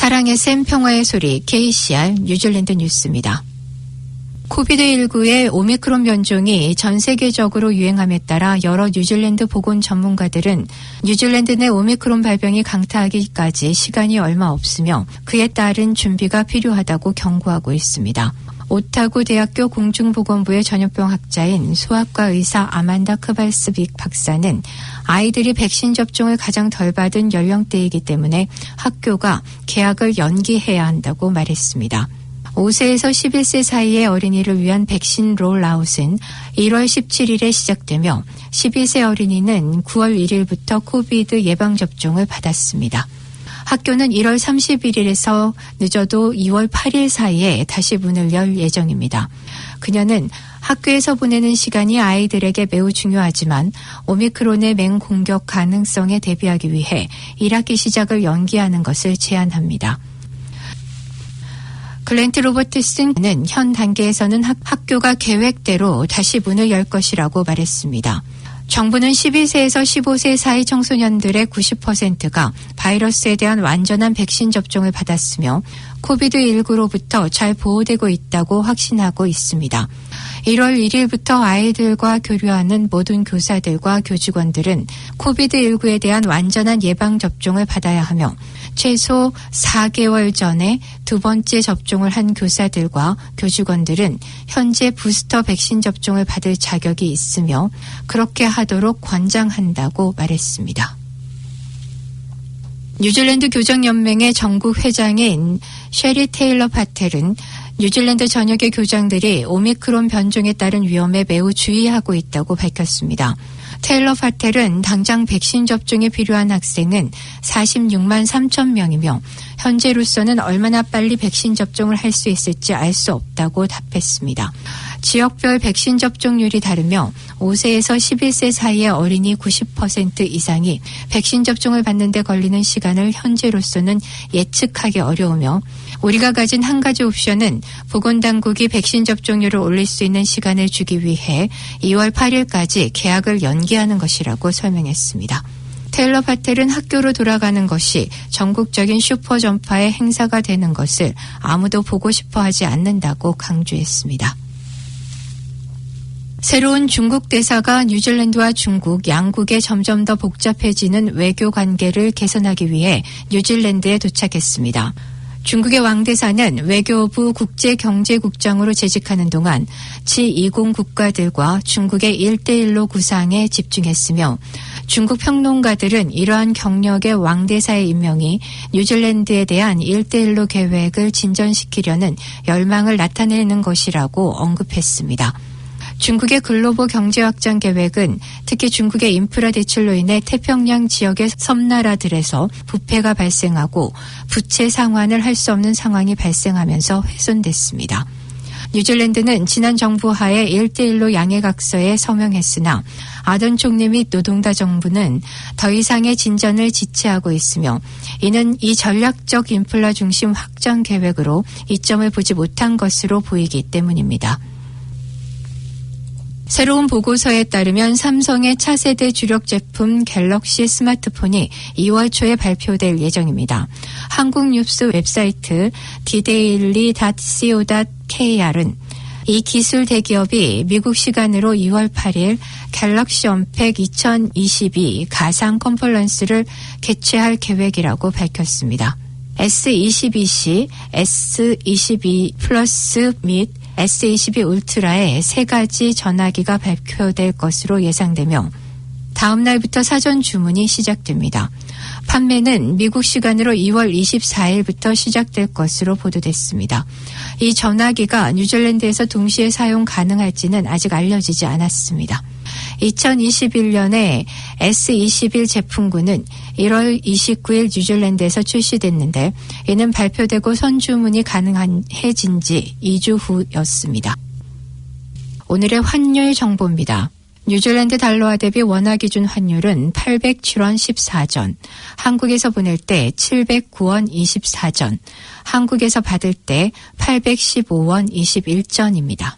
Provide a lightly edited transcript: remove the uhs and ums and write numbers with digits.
사랑의 샘 평화의 소리 KCR 뉴질랜드 뉴스입니다. 코비드19의 오미크론 변종이 전 세계적으로 유행함에 따라 여러 뉴질랜드 보건 전문가들은 뉴질랜드 내 오미크론 발병이 강타하기까지 시간이 얼마 없으며 그에 따른 준비가 필요하다고 경고하고 있습니다. 오타고 대학교 공중보건부의 전염병 학자인 소아과 의사 아만다 크발스빅 박사는 아이들이 백신 접종을 가장 덜 받은 연령대이기 때문에 학교가 개학을 연기해야 한다고 말했습니다. 5세에서 11세 사이의 어린이를 위한 백신 롤아웃은 1월 17일에 시작되며 12세 어린이는 9월 1일부터 코비드 예방접종을 받았습니다. 학교는 1월 31일에서 늦어도 2월 8일 사이에 다시 문을 열 예정입니다. 그녀는 학교에서 보내는 시간이 아이들에게 매우 중요하지만 오미크론의 맹공격 가능성에 대비하기 위해 1학기 시작을 연기하는 것을 제안합니다. 글렌트 로버트슨은 현 단계에서는 학교가 계획대로 다시 문을 열 것이라고 말했습니다. 정부는 12세에서 15세 사이 청소년들의 90%가 바이러스에 대한 완전한 백신 접종을 받았으며 코비드19로부터 잘 보호되고 있다고 확신하고 있습니다. 1월 1일부터 아이들과 교류하는 모든 교사들과 교직원들은 코비드19에 대한 완전한 예방접종을 받아야 하며 최소 4개월 전에 두 번째 접종을 한 교사들과 교직원들은 현재 부스터 백신 접종을 받을 자격이 있으며 그렇게 하도록 권장한다고 말했습니다. 뉴질랜드 교장연맹의 전국 회장인 셰리 테일러 파텔은 뉴질랜드 전역의 교장들이 오미크론 변종에 따른 위험에 매우 주의하고 있다고 밝혔습니다. 테일러 파텔은 당장 백신 접종이 필요한 학생은 46만 3천 명이며 현재로서는 얼마나 빨리 백신 접종을 할 수 있을지 알 수 없다고 답했습니다. 지역별 백신 접종률이 다르며 5세에서 11세 사이의 어린이 90% 이상이 백신 접종을 받는 데 걸리는 시간을 현재로서는 예측하기 어려우며 우리가 가진 한 가지 옵션은 보건당국이 백신 접종률을 올릴 수 있는 시간을 주기 위해 2월 8일까지 개학을 연기하는 것이라고 설명했습니다. 테일러 파텔은 학교로 돌아가는 것이 전국적인 슈퍼 전파의 행사가 되는 것을 아무도 보고 싶어 하지 않는다고 강조했습니다. 새로운 중국 대사가 뉴질랜드와 중국 양국의 점점 더 복잡해지는 외교 관계를 개선하기 위해 뉴질랜드에 도착했습니다. 중국의 왕 대사는 외교부 국제경제국장으로 재직하는 동안 지20 국가들과 중국의 1대1로 구상에 집중했으며 중국 평론가들은 이러한 경력의 왕 대사의 임명이 뉴질랜드에 대한 1대1로 계획을 진전시키려는 열망을 나타내는 것이라고 언급했습니다. 중국의 글로벌 경제 확장 계획은 특히 중국의 인프라 대출로 인해 태평양 지역의 섬나라들에서 부패가 발생하고 부채 상환을 할 수 없는 상황이 발생하면서 훼손됐습니다. 뉴질랜드는 지난 정부 하에 1대1로 양해각서에 서명했으나 아던 총리 및 노동당 정부는 더 이상의 진전을 지체하고 있으며 이는 이 전략적 인프라 중심 확장 계획으로 이점을 보지 못한 것으로 보이기 때문입니다. 새로운 보고서에 따르면 삼성의 차세대 주력 제품 갤럭시 스마트폰이 2월 초에 발표될 예정입니다. 한국 뉴스 웹사이트 ddaily.co.kr은 이 기술 대기업이 미국 시간으로 2월 8일 갤럭시 언팩 2022 가상 컨퍼런스를 개최할 계획이라고 밝혔습니다. S22C, S22 플러스 및 S22 울트라의 세 가지 전화기가 발표될 것으로 예상되며 다음 날부터 사전 주문이 시작됩니다. 판매는 미국 시간으로 2월 24일부터 시작될 것으로 보도됐습니다. 이 전화기가 뉴질랜드에서 동시에 사용 가능할지는 아직 알려지지 않았습니다. 2021년에 S21 제품군은 1월 29일 뉴질랜드에서 출시됐는데 이는 발표되고 선주문이 가능해진 지 2주 후였습니다. 오늘의 환율 정보입니다. 뉴질랜드 달러화 대비 원화 기준 환율은 807원 14전, 한국에서 보낼 때 709원 24전, 한국에서 받을 때 815원 21전입니다.